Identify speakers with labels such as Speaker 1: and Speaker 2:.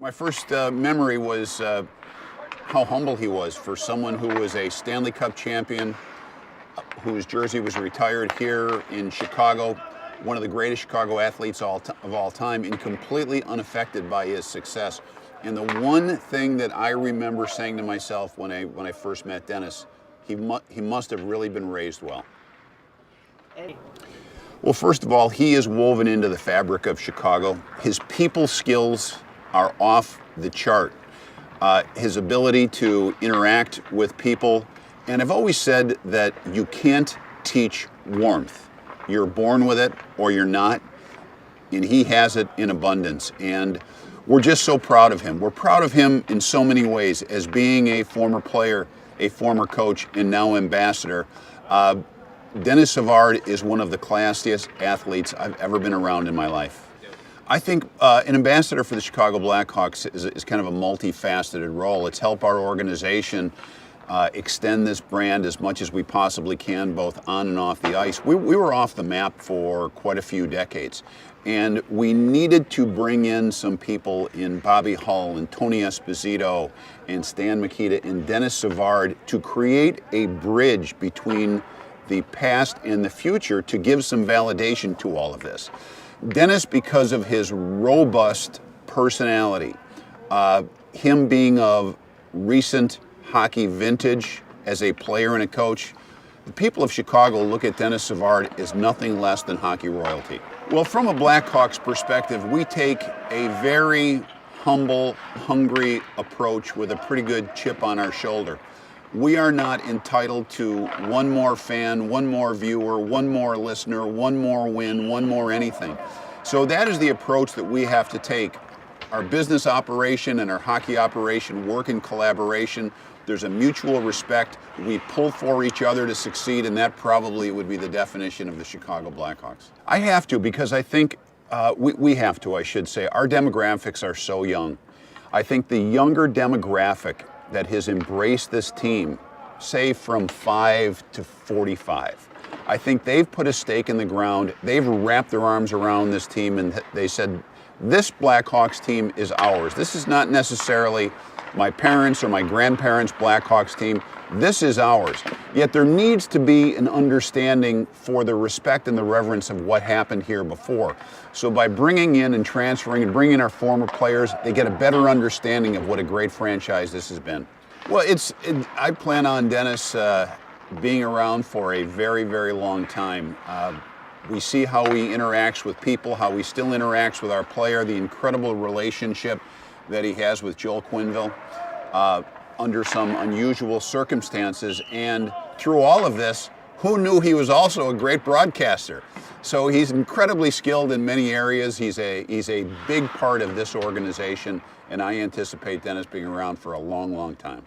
Speaker 1: My first memory was how humble he was for someone who was a Stanley Cup champion, whose jersey was retired here in Chicago, one of the greatest Chicago athletes of all time, and completely unaffected by his success. And the one thing that I remember saying to myself when I first met Dennis, he must have really been raised well. Well, first of all, he is woven into the fabric of Chicago. His people skills are off the chart. His ability to interact with people, and I've always said that you can't teach warmth. You're born with it or you're not, and he has it in abundance. And we're just so proud of him. We're proud of him in so many ways, as being a former player, a former coach, and now ambassador. Denis Savard is one of the classiest athletes I've ever been around in my life. I think an ambassador for the Chicago Blackhawks is kind of a multifaceted role. It's help our organization extend this brand as much as we possibly can, both on and off the ice. We were off the map for quite a few decades, and we needed to bring in some people in Bobby Hull and Tony Esposito and Stan Mikita and Denis Savard to create a bridge between the past and the future to give some validation to all of this. Denis, because of his robust personality, him being of recent hockey vintage as a player and a coach, the people of Chicago look at Denis Savard as nothing less than hockey royalty. Well, from a Blackhawks perspective, we take a very humble, hungry approach with a pretty good chip on our shoulder. We are not entitled to one more fan, one more viewer, one more listener, one more win, one more anything. So that is the approach that we have to take. Our business operation and our hockey operation work in collaboration. There's a mutual respect. We pull for each other to succeed, and that probably would be the definition of the Chicago Blackhawks. I have to, because I think we have to, I should say. Our demographics are so young. I think the younger demographic that has embraced this team, say from 5 to 45. I think they've put a stake in the ground. They've wrapped their arms around this team and they said, this Blackhawks team is ours. This is not necessarily my parents' or my grandparents' Blackhawks team. This is ours. Yet there needs to be an understanding for the respect and the reverence of what happened here before. So by bringing in and transferring and bringing in our former players, they get a better understanding of what a great franchise this has been. Well, I plan on Denis being around for a very, very long time. We see how he interacts with people, how he still interacts with our player, the incredible relationship that he has with Joel Quenneville under some unusual circumstances. And through all of this, who knew he was also a great broadcaster? So he's incredibly skilled in many areas. He's a big part of this organization, and I anticipate Denis being around for a long, long time.